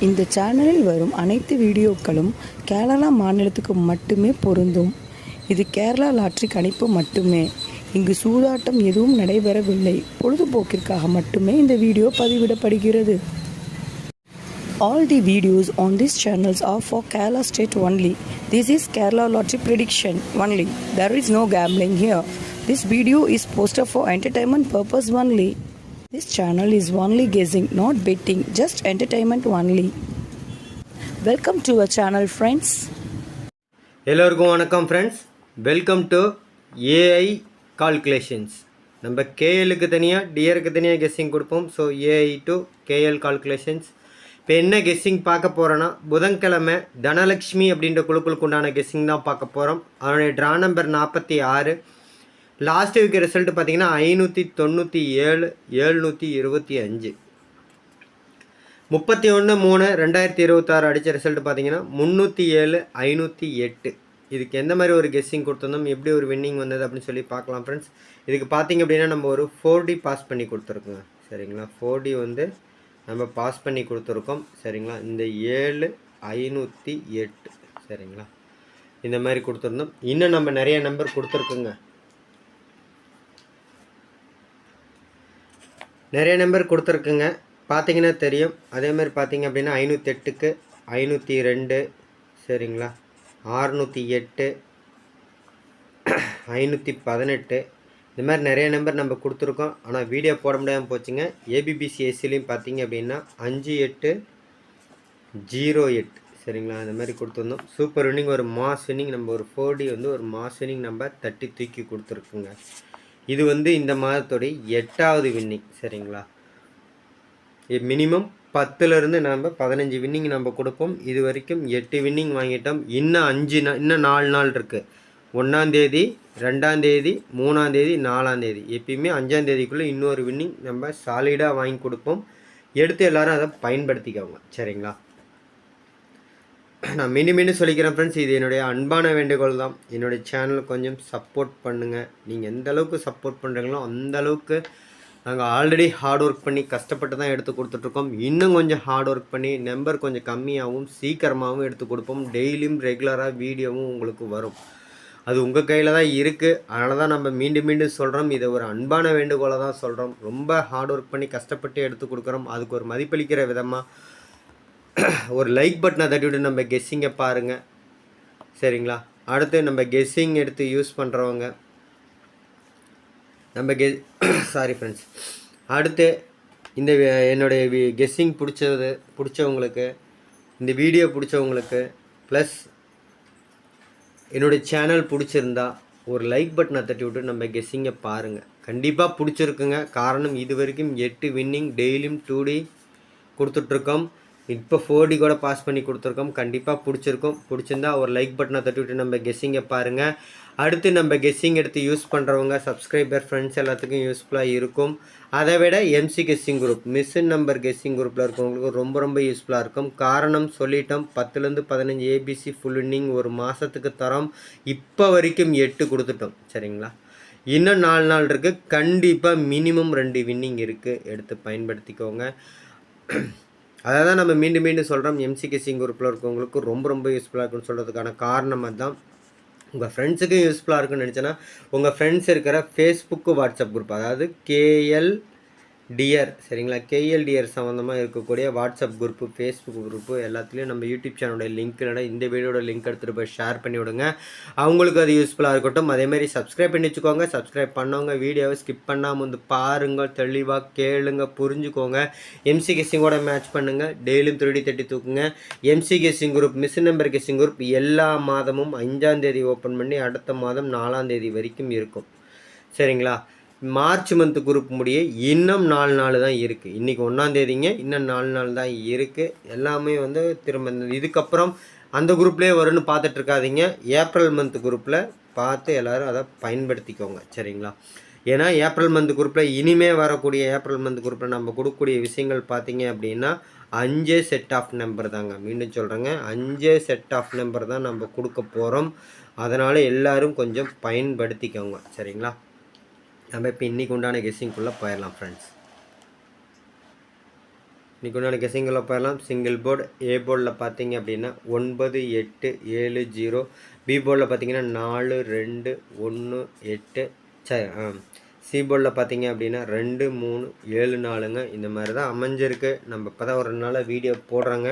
இந்த சேனலில் வரும் அனைத்து வீடியோக்களும் கேரளா மாநிலத்துக்கு மட்டுமே பொருந்தும். இது கேரளா லாட்டரி கணிப்பு மட்டுமே. இங்கு சூதாட்டம் எதுவும் நடைபெறவில்லை. பொழுதுபோக்கிற்காக மட்டுமே இந்த video பதிவிடப்படுகிறது. All the videos on these channels are for Kerala state only. This is Kerala lottery prediction only. There is no gambling here. This video is posted for entertainment purpose only. This channel is only guessing, not betting, just entertainment only. Welcome to our channel, friends. எல்லோருக்கும் வணக்கம் friends. Welcome to AI calculations. நம்ம கேஎலுக்கு தனியாக டிஆருக்கு தனியாக guessing கொடுப்போம். So AI to KL calculations. இப்போ என்ன guessing பார்க்க போகிறோன்னா, புதன்கிழமை தனலக்ஷ்மி அப்படின்ற குழுக்களுக்கு உண்டான கெஸ்ஸிங் தான் பார்க்க போகிறோம். அதனுடைய draw number 46. Last week result பார்த்தீங்கன்னா 597, 725. 31/3/2026 அடித்த ரிசல்ட் பார்த்தீங்கன்னா 307, 508. இதுக்கு எந்த மாதிரி ஒரு கெஸ்ஸிங் கொடுத்துருந்தோம், எப்படி ஒரு வின்னிங் வந்தது அப்படின்னு சொல்லி பார்க்கலாம் ஃப்ரெண்ட்ஸ். இதுக்கு பார்த்தீங்க அப்படின்னா நம்ம ஒரு 4D பாஸ் பண்ணி கொடுத்துருக்கோங்க. சரிங்களா, 4D வந்து நம்ம பாஸ் பண்ணி கொடுத்துருக்கோம். சரிங்களா, இந்த 7, 508. சரிங்களா, இந்த மாதிரி கொடுத்துருந்தோம். இன்னும் நம்ம நிறைய நம்பர் கொடுத்துருக்குங்க. நிறைய நம்பர் கொடுத்துருக்குங்க, பார்த்தீங்கன்னா தெரியும். அதே மாதிரி பார்த்தீங்க அப்படின்னா 508க்கு 502. சரிங்களா, 608, 518. இந்த மாதிரி நிறைய நம்பர் நம்ம கொடுத்துருக்கோம். ஆனால் வீடியோ போட முடியாமல் போச்சுங்க. ஏபிபிசிஎஸ்சிலையும் பார்த்தீங்க அப்படின்னா 5808. சரிங்களா, இந்த மாதிரி கொடுத்துருந்தோம். சூப்பர் வின்னிங், ஒரு மாஸ் வின்னிங். நம்ம ஒரு 4D வந்து ஒரு மாஸ் வின்னிங் நம்ம தட்டி தூக்கி கொடுத்துருக்குங்க. இது வந்து இந்த மாதத்துடைய 8வது வின்னிங். சரிங்களா, மினிமம் 10லேருந்து நம்ம 15 வின்னிங் நம்ம கொடுப்போம். இது வரைக்கும் 8 வின்னிங் வாங்கிட்டோம். இன்னும் 4 நாள் இருக்குது. 1ஆம் தேதி, 2ஆம் தேதி, 3ஆம் தேதி, 4ஆம் தேதி. எப்பயுமே 5ஆம் தேதிக்குள்ளே இன்னொரு வின்னிங் நம்ம சாலிடாக வாங்கி கொடுப்போம். எடுத்து எல்லோரும் அதை பயன்படுத்திக்கோங்க. சரிங்களா, நான் மீண்டும் சொல்லிக்கிறேன் ஃப்ரெண்ட்ஸ், இது என்னுடைய அன்பான வேண்டுகோள் தான். என்னுடைய சேனல் கொஞ்சம் சப்போர்ட் பண்ணுங்கள். நீங்கள் எந்த அளவுக்கு சப்போர்ட் பண்ணுறீங்களோ அந்த அளவுக்கு நாங்கள் ஆல்ரெடி ஹார்ட் ஒர்க் பண்ணி கஷ்டப்பட்டு தான் எடுத்து கொடுத்துட்ருக்கோம். இன்னும் கொஞ்சம் ஹார்ட் ஒர்க் பண்ணி நம்பர் கொஞ்சம் கம்மியாகவும் சீக்கிரமாகவும் எடுத்து கொடுப்போம். டெய்லியும் ரெகுலராக வீடியோவும் உங்களுக்கு வரும். அது உங்கள் கையில் தான் இருக்குது. அதனால தான் நம்ம மீண்டும் சொல்கிறோம். இதை ஒரு அன்பான வேண்டுகோளை தான் சொல்கிறோம். ரொம்ப ஹார்ட் ஒர்க் பண்ணி கஷ்டப்பட்டு எடுத்து கொடுக்குறோம். அதுக்கு ஒரு மதிப்பளிக்கிற விதமாக ஒரு லைக் பட்டனை தட்டிவிட்டு நம்ம கெஸ்ஸிங்கை பாருங்கள். சரிங்களா, அடுத்து நம்ம கெஸ்ஸிங் எடுத்து யூஸ் பண்ணுறவங்க நம்ம சாரி ஃப்ரெண்ட்ஸ், அடுத்து இந்த என்னுடைய கெஸ்ஸிங் பிடிச்சவங்களுக்கு, இந்த வீடியோ பிடிச்சவங்களுக்கு, ப்ளஸ் என்னுடைய சேனல் பிடிச்சிருந்தா ஒரு லைக் பட்டனை தட்டி விட்டு நம்ம கெஸ்ஸிங்கை பாருங்கள். கண்டிப்பாக பிடிச்சிருக்குங்க. காரணம் இது வரைக்கும் 8 வின்னிங் டெய்லியும் 2D கொடுத்துட்ருக்கோம். இப்போ 4D கூட பாஸ் பண்ணி கொடுத்துருக்கோம். கண்டிப்பாக பிடிச்சிருக்கோம். பிடிச்சிருந்தா ஒரு லைக் பட்டனை தட்டி விட்டு நம்ம கெஸ்ஸிங்கை பாருங்கள். அடுத்து நம்ம கெஸ்ஸிங் எடுத்து யூஸ் பண்ணுறவங்க சப்ஸ்கிரைபர் ஃப்ரெண்ட்ஸ் எல்லாத்துக்கும் யூஸ்ஃபுல்லாக இருக்கும். அதை விட MC guessing group, missing number guessing குரூப்பில் இருக்கவங்களுக்கு ரொம்ப யூஸ்ஃபுல்லாக இருக்கும். காரணம் சொல்லிட்டோம், 10லேருந்து 15 ஏபிசி ஃபுல் வின்னிங் ஒரு மாதத்துக்கு தரோம். இப்போ வரைக்கும் 8 கொடுத்துட்டோம். சரிங்களா, இன்னும் 4 நாள் இருக்குது. கண்டிப்பாக மினிமம் 2 வின்னிங் இருக்குது. எடுத்து பயன்படுத்திக்கோங்க. அதை தான் நம்ம மீண்டும் சொல்கிறோம். எம்சி கெஸ்ஸிங் குரூப்பில் இருக்கவங்களுக்கு ரொம்ப யூஸ்ஃபுல்லாக இருக்குன்னு சொல்கிறதுக்கான காரணம் அதுதான். உங்கள் ஃப்ரெண்ட்ஸுக்கும் யூஸ்ஃபுல்லாக இருக்குன்னு நினச்சேன்னா உங்கள் ஃப்ரெண்ட்ஸ் இருக்கிற ஃபேஸ்புக்கு வாட்ஸ்அப் குரூப், அதாவது கேஎல் டியர், சரிங்களா, கேஎல் டியர் சம்மந்தமாக இருக்கக்கூடிய வாட்ஸ்அப் குரூப்பு, ஃபேஸ்புக் குரூப்பு எல்லாத்துலேயும் நம்ம யூடியூப் சேனலோட லிங்க் இல்லைனா இந்த வீடியோட லிங்க் எடுத்துகிட்டு போய் ஷேர் பண்ணி விடுங்க. அவங்களுக்கு அது யூஸ்ஃபுல்லாக இருக்கட்டும். அதேமாதிரி சப்ஸ்கிரைப் பண்ணி வச்சுக்கோங்க. சப்ஸ்கிரைப் பண்ணவங்க வீடியோவை ஸ்கிப் பண்ணாமல் வந்து பாருங்கள், தெளிவாக கேளுங்க, புரிஞ்சுக்கோங்க. எம்சி கெஸ்ஸிங்கோட மேட்ச் பண்ணுங்கள். டெய்லியும் 3D தட்டி தூக்குங்க. MC guessing group, missing number guessing group எல்லா மாதமும் 5ஆம் தேதி ஓப்பன் பண்ணி அடுத்த மாதம் 4ஆம் தேதி வரைக்கும் இருக்கும். சரிங்களா, மார்ச் மந்த் குரூப் முடிய இன்னும் 4 நாள் தான் இருக்குது. இன்றைக்கி 1ஆம் தேதிங்க, இன்னும் 4 நாள் தான் இருக்குது. எல்லாமே வந்து திரும்ப இதுக்கப்புறம் அந்த குரூப்லேயே வரும்னு பார்த்துட்ருக்காதீங்க. ஏப்ரல் மந்த் குரூப்பில் பார்த்து எல்லோரும் அதை பயன்படுத்திக்கோங்க. சரிங்களா, ஏன்னா ஏப்ரல் மந்த் குரூப்பில் இனிமேல் வரக்கூடிய ஏப்ரல் மந்த் குரூப்பில் நம்ம கொடுக்கக்கூடிய விஷயங்கள் பார்த்தீங்க அப்படின்னா 5 செட் ஆஃப் நம்பர் தாங்க. மீண்டும் சொல்கிறேங்க, 5 செட் ஆஃப் நம்பர் தான் நம்ம கொடுக்க போகிறோம். அதனால் எல்லோரும் கொஞ்சம் பயன்படுத்திக்கோங்க. சரிங்களா, நம்ம இப்போ இன்றைக்கி உண்டான கெஸ்ஸிங்குள்ளே போயிடலாம் ஃப்ரெண்ட்ஸ். இன்றைக்கி ஒன்று கெஸிங்கில் போயிடலாம். சிங்கிள் போர்டு ஏ போர்டில் பார்த்தீங்க அப்படின்னா 9 8 7 0, பி போர்டில் பார்த்தீங்கன்னா 4 2 1 8, சி போர்டில் பார்த்தீங்க அப்படின்னா 2 3 7 4ங்க. இந்த மாதிரி தான் அமைஞ்சிருக்கு. நம்ம இப்போ தான் ஒரு 2 நாளாக வீடியோ போடுறாங்க.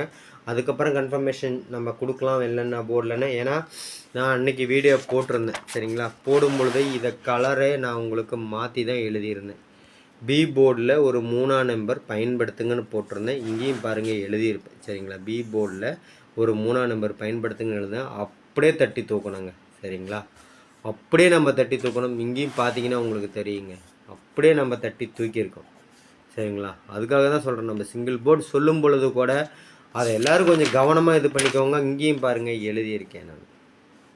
அதுக்கப்புறம் கன்ஃபர்மேஷன் நம்ம கொடுக்கலாம் இல்லைன்னா போர்டில்னா. ஏன்னா நான் அன்றைக்கி வீடியோ போட்டிருந்தேன் சரிங்களா. போடும் பொழுது இதை கலரே நான் உங்களுக்கு மாற்றி தான் எழுதியிருந்தேன். பி போர்டில் ஒரு 3ஆம் நம்பர் பயன்படுத்துங்கன்னு போட்டிருந்தேன். இங்கேயும் பாருங்கள் எழுதியிருப்பேன் சரிங்களா. பி போர்டில் ஒரு 3ஆம் நம்பர் பயன்படுத்துங்கன்னு எழுதுனேன். அப்படியே தட்டி தூக்கணுங்க சரிங்களா. அப்படியே நம்ம தட்டி தூக்கணும். இங்கேயும் பார்த்தீங்கன்னா உங்களுக்கு தெரியுங்க, அப்படியே நம்ம தட்டி தூக்கியிருக்கோம் சரிங்களா. அதுக்காக தான் சொல்கிறேன், நம்ம சிங்கிள் போர்டு சொல்லும் பொழுது கூட அதை எல்லோரும் கொஞ்சம் கவனமாக இது பண்ணிக்கோங்க. இங்கேயும் பாருங்கள் எழுதியிருக்கேன் நான்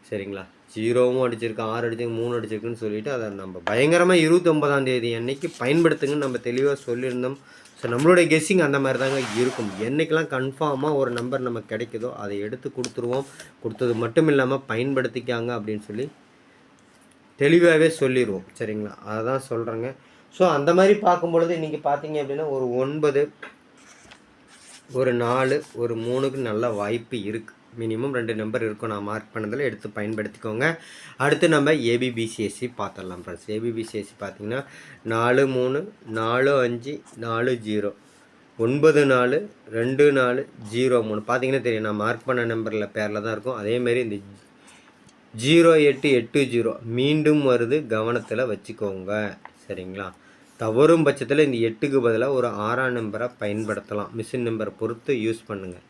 சரிங்களா. 0வும் அடிச்சிருக்கேன், 6 அடிச்சிருக்கு, 3 அடிச்சிருக்குன்னு சொல்லிவிட்டு அதை நம்ம பயங்கரமாக 29ஆம் தேதி அன்னைக்கு பயன்படுத்துங்கன்னு நம்ம தெளிவாக சொல்லியிருந்தோம். ஸோ நம்மளுடைய கெஸ்ஸிங் அந்த மாதிரி தாங்க இருக்கும். என்றைக்கெல்லாம் கன்ஃபார்மாக ஒரு நம்பர் நமக்கு கிடைக்குதோ அதை எடுத்து கொடுத்துருவோம். கொடுத்தது மட்டும் இல்லாமல் பயன்படுத்திக்காங்க அப்படின்னு சொல்லி தெளிவாகவே சொல்லிடுவோம் சரிங்களா. அதை தான் சொல்கிறேங்க. ஸோ அந்த மாதிரி பார்க்கும்பொழுது இன்றைக்கி பார்த்தீங்க அப்படின்னா ஒரு 9, ஒரு 4, ஒரு 3க்கு நல்ல வாய்ப்பு இருக்குது. மினிமம் 2 நம்பர் இருக்கும். நான் மார்க் பண்ணதில் எடுத்து பயன்படுத்திக்கோங்க. அடுத்து நம்ம ஏபிபிசிஎஸ்சி பார்த்துடலாம் ஃப்ரெண்ட்ஸ். ஏபிபிசிஎஸ்சி பார்த்தீங்கன்னா 4 3 4 5 4 0, 9 4 2 4 0 3 பார்த்தீங்கன்னா தெரியும். நான் மார்க் பண்ண நம்பரில் பேரில் தான் இருக்கும். அதேமாரி இந்த 0 8 8 0 மீண்டும் வருது, கவனத்தில் வச்சுக்கோங்க சரிங்களா. தவறும் பட்சத்தில் இந்த 8க்கு பதிலாக ஒரு 6ஆம் நம்பரை பயன்படுத்தலாம். மிஷின் நம்பரை பொறுத்து யூஸ் பண்ணுங்கள்.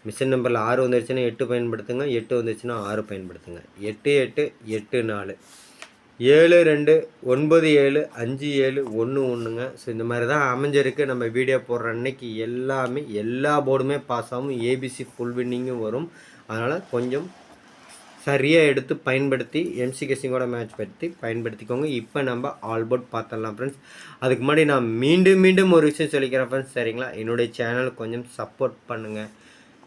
மிஷின் நம்பரில் 6 வந்துருச்சுன்னா 8 பயன்படுத்துங்க, 8 வந்துருச்சுன்னா 6 பயன்படுத்துங்க. 8 8 8 4 7 2 9 7 5 7 1 1ங்க. ஸோ இந்த மாதிரி தான் அமைஞ்சிருக்கு. நம்ம வீடியோ போடுற அன்னைக்கு எல்லாமே எல்லா போர்டுமே பாஸ் ஆகும். ஏபிசி ஃபுல் வின்னிங்கும் வரும். அதனால் கொஞ்சம் சரியாக எடுத்து பயன்படுத்தி எம்சி கெஸ்ஸிங்கோட மேட்ச் பற்றி பயன்படுத்திக்கோங்க. இப்போ நம்ம ஆல் போர்ட் பார்த்துடலாம் ஃப்ரெண்ட்ஸ். அதுக்கு முன்னாடி நான் மீண்டும் ஒரு விஷயம் சொல்லிக்கிறேன் ஃப்ரெண்ட்ஸ் சரிங்களா. என்னுடைய சேனலுக்கு கொஞ்சம் சப்போர்ட் பண்ணுங்கள்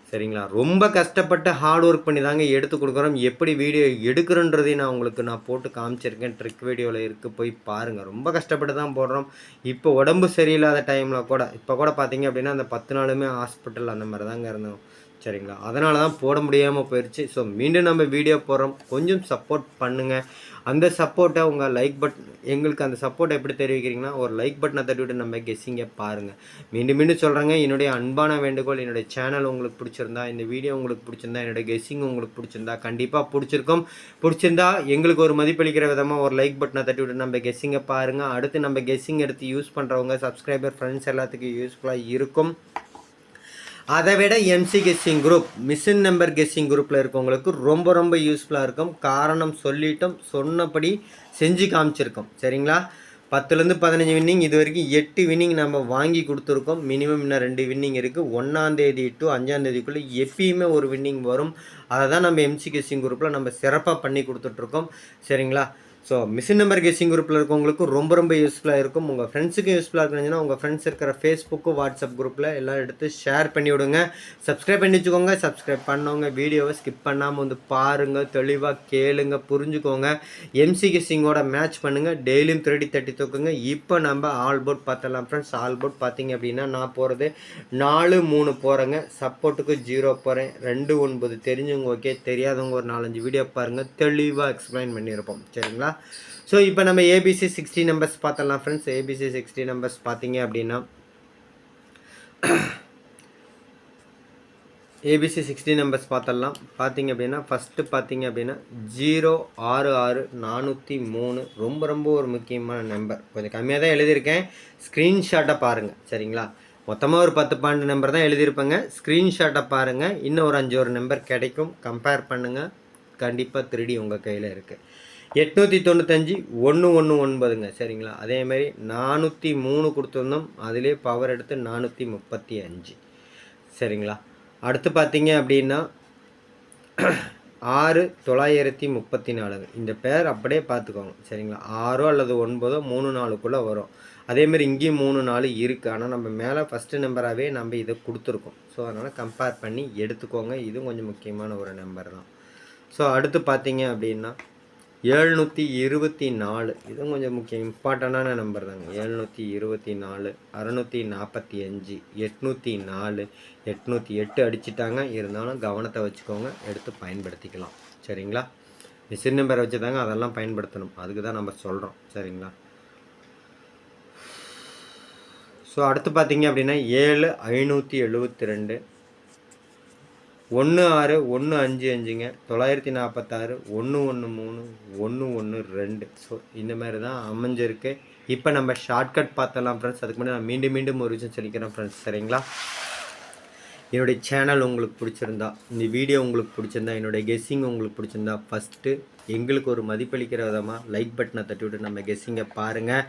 சரிங்களா. ரொம்ப கஷ்டப்பட்டு ஹார்ட் ஒர்க் பண்ணி தாங்க எடுத்து கொடுக்குறோம். எப்படி வீடியோ எடுக்கிறோன்றதையும் நான் போட்டு காமிச்சிருக்கேன். ட்ரிக் வீடியோவில் இருக்குது, போய் பாருங்கள். ரொம்ப கஷ்டப்பட்டு தான் போடுறோம். இப்போ உடம்பு சரியில்லாத டைமில் கூட இப்போ கூட பார்த்தீங்க அப்படின்னா அந்த 10 நாளுமே ஹாஸ்பிட்டல் அந்த மாதிரி தாங்க இருந்தோம் சரிங்களா. அதனால தான் போட முடியாமல் போயிடுச்சு. ஸோ மீண்டும் நம்ம வீடியோ போடுறோம். கொஞ்சம் சப்போர்ட் பண்ணுங்கள். அந்த சப்போர்ட்டை உங்கள் லைக் பட்டன், எங்களுக்கு அந்த சப்போர்ட்டை எப்படி தெரிவிக்கிறீங்கன்னா ஒரு லைக் பட்டனை தட்டிவிட்டு நம்ம கெஸ்ஸிங்கை பாருங்கள். மீண்டும் சொல்கிறேங்க, என்னுடைய அன்பான வேண்டுகோள், என்னுடைய சேனல் உங்களுக்கு பிடிச்சிருந்தா, இந்த வீடியோ உங்களுக்கு பிடிச்சிருந்தா, என்னுடைய கெஸ்ஸிங் உங்களுக்கு பிடிச்சிருந்தா, கண்டிப்பாக பிடிச்சிருந்தா எங்களுக்கு ஒரு மதிப்பளிக்கிற விதமாக ஒரு லைக் பட்டனை தட்டிவிட்டு நம்ம கெஸ்ஸிங்கை பாருங்கள். அடுத்து நம்ம கெஸ்ஸிங் எடுத்து யூஸ் பண்ணுறவங்க சப்ஸ்கிரைபர் ஃப்ரெண்ட்ஸ் எல்லாத்துக்கும் யூஸ்ஃபுல்லாக இருக்கும். அதை விட MC guessing group, machine number guessing குரூப்பில் இருக்கவங்களுக்கு ரொம்ப யூஸ்ஃபுல்லாக இருக்கும். காரணம் சொல்லிட்டோம், சொன்னபடி செஞ்சு காமிச்சிருக்கோம் சரிங்களா. 10லேருந்து 15 வின்னிங், இது வரைக்கும் 8 வின்னிங் நம்ம வாங்கி கொடுத்துருக்கோம். மினிமம் இன்னும் 2 வின்னிங் இருக்குது. 1ஆம் தேதி டு 5ஆம் தேதிக்குள்ளே எப்பயுமே ஒரு வின்னிங் வரும். அதை தான் நம்ம எம்சி கெஸ்ஸிங் குரூப்பில் நம்ம சிறப்பாக பண்ணி கொடுத்துட்ருக்கோம் சரிங்களா. ஸோ மிஷின் நம்பர் கெஸ்ஸிங் குரூப்பில் இருக்கவங்களுக்கு ரொம்ப யூஸ்ஃபுல்லாக இருக்கும். உங்கள் ஃப்ரெண்ட்ஸுக்கு யூஸ்ஃபுல்லாக இருக்குன்னா உங்கள் ஃப்ரெண்ட்ஸ் இருக்கிற ஃபேஸ்புக்கு வாட்ஸ்அப் குரூப்பில் எல்லாம் எடுத்து ஷேர் பண்ணி விடுங்க. சப்ஸ்கிரைப் பண்ணி வச்சுக்கோங்க. சப்ஸ்கிரைப் பண்ணவங்க வீடியோவை ஸ்கிப் பண்ணாமல் வந்து பாருங்கள், தெளிவாக கேளுங்க, புரிஞ்சுக்கோங்க. எம்சி கெஸ்ஸிங்கோட மேட்ச் பண்ணுங்கள். டெய்லியும் 30 தூக்குங்க. இப்போ நம்ம ஆல் போர்ட் பார்த்துடலாம் ஃப்ரெண்ட்ஸ். ஆல் போர்ட் பார்த்தீங்க அப்படின்னா நான் போகிறது 4 3 போகிறேங்க. சப்போர்ட்டுக்கு 0 போகிறேன். 2 9 தெரிஞ்சவங்க ஓகே, தெரியாதவங்க ஒரு 4-5 வீடியோ பாருங்கள், தெளிவாக எக்ஸ்பிளைன் பண்ணியிருப்போம் சரிங்களா. ஸோ இப்போ நம்ம ஏபிசி 60 நம்பர்ஸ் பார்த்துடலாம் ஃப்ரெண்ட்ஸ். ஏபிசி 60 நம்பர்ஸ் பார்த்தீங்க அப்படின்னா ஏபிசி 60 நம்பர்ஸ் பார்த்துடலாம். பார்த்தீங்க அப்படின்னா ஃபஸ்ட்டு பார்த்தீங்க அப்படின்னா 0 6 6 403 ரொம்ப ஒரு முக்கியமான நம்பர். கொஞ்சம் கம்மியாக தான் எழுதியிருக்கேன். ஸ்க்ரீன்ஷாட்டை பாருங்கள் சரிங்களா. மொத்தமாக ஒரு 10 12 நம்பர் தான் எழுதியிருப்பேங்க. ஸ்க்ரீன்ஷாட்டை பாருங்கள். இன்னும் ஒரு 5 நம்பர் கிடைக்கும். கம்பேர் பண்ணுங்கள். கண்டிப்பாக 3D உங்கள் கையில் இருக்குது. 895 119ங்க சரிங்களா. அதேமாதிரி 403 கொடுத்துருந்தோம். அதிலே பவர் எடுத்து 435 சரிங்களா. அடுத்து பார்த்தீங்க அப்படின்னா 6 934. இந்த பேர் அப்படியே பார்த்துக்கோங்க சரிங்களா. 6 அல்லது 9 3 4க்குள்ளே வரும். அதேமாதிரி இங்கேயும் 3 4 இருக்குது. ஆனால் நம்ம மேலே ஃபஸ்ட்டு நம்பராகவே நம்ம இதை கொடுத்துருக்கோம். ஸோ அதனால் கம்பேர் பண்ணி எடுத்துக்கோங்க. இதுவும் கொஞ்சம் முக்கியமான ஒரு நம்பர் தான். ஸோ அடுத்து பார்த்தீங்க அப்படின்னா 724, இதுவும் கொஞ்சம் முக்கியம் இம்பார்ட்டண்டான நம்பர் தாங்க. 724, 645, 804, 808 அடிச்சிட்டாங்க. இருந்தாலும் கவனத்தை வச்சுக்கோங்க, எடுத்து பயன்படுத்திக்கலாம். சரிங்களா? மிஷின் நம்பர் வச்சு தாங்க அதெல்லாம் பயன்படுத்தணும். அதுக்கு தான் நம்ம சொல்கிறோம். சரிங்களா? ஸோ அடுத்து பார்த்தீங்க அப்படின்னா 7572, 16 155ங்க, 946, 113, 112. ஸோ இந்த மாதிரி தான் அமைஞ்சிருக்கு. இப்போ நம்ம ஷார்ட்கட் பார்த்தலாம் ஃப்ரெண்ட்ஸ். அதுக்கு முன்னாடி நான் மீண்டும் ஒரு விஷயம் சொல்லிக்கிறேன் ஃப்ரெண்ட்ஸ். சரிங்களா? என்னுடைய சேனல் உங்களுக்கு பிடிச்சிருந்தா, இந்த வீடியோ உங்களுக்கு பிடிச்சிருந்தா, என்னுடைய கெஸ்ஸிங் உங்களுக்கு பிடிச்சிருந்தா, ஃபஸ்ட்டு எங்களுக்கு ஒரு மதிப்பளிக்கிற விதமாக லைக் பட்டனை தட்டி விட்டு நம்ம கெஸ்ஸிங்கை பாருங்கள்.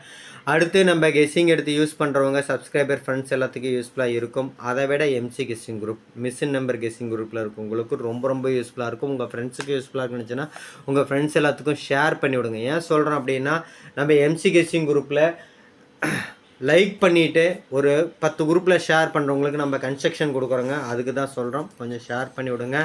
அடுத்து நம்ம கெஸ்ஸிங் எடுத்து யூஸ் பண்ணுறவங்க சப்ஸ்கிரைபர் ஃப்ரெண்ட்ஸ் எல்லாத்துக்கும் யூஸ்ஃபுல்லாக இருக்கும். அதை விட MC guessing group, machine number guessing குரூப்பில் இருக்கவங்களுக்கு ரொம்ப யூஸ்ஃபுல்லாக இருக்கும். உங்கள் ஃப்ரெண்ட்ஸுக்கு யூஸ்ஃபுல்லாக இருந்துச்சுன்னா உங்கள் ஃப்ரெண்ட்ஸ் எல்லாத்துக்கும் ஷேர் பண்ணி விடுங்க. ஏன் சொல்கிறோம் அப்படின்னா, நம்ம எம்சி கெஸ்ஸிங் குரூப்பில் லைக் பண்ணிவிட்டு ஒரு 10 குரூப்பில் ஷேர் பண்ணுறவங்களுக்கு நம்ம கன்ஸ்ட்ரக்ஷன் கொடுக்குறோங்க. அதுக்கு தான் சொல்கிறோம், கொஞ்சம் ஷேர் பண்ணி விடுங்க.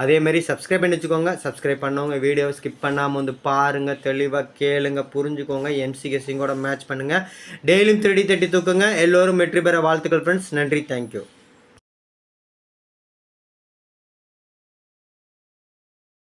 அதேமாரி சப்ஸ்கிரைப் பண்ணி வச்சுக்கோங்க. சப்ஸ்கிரைப் பண்ணவங்க வீடியோவை ஸ்கிப் பண்ணாமல் வந்து பாருங்கள், தெளிவாக கேளுங்க, புரிஞ்சுக்கோங்க, எம்சி கெஸ்ஸிங்கோட மேட்ச் பண்ணுங்கள், டெய்லியும் 30 தூக்குங்க. எல்லோரும் வெற்றி பெற வாழ்த்துக்கள் ஃப்ரெண்ட்ஸ். நன்றி, தேங்க்யூ.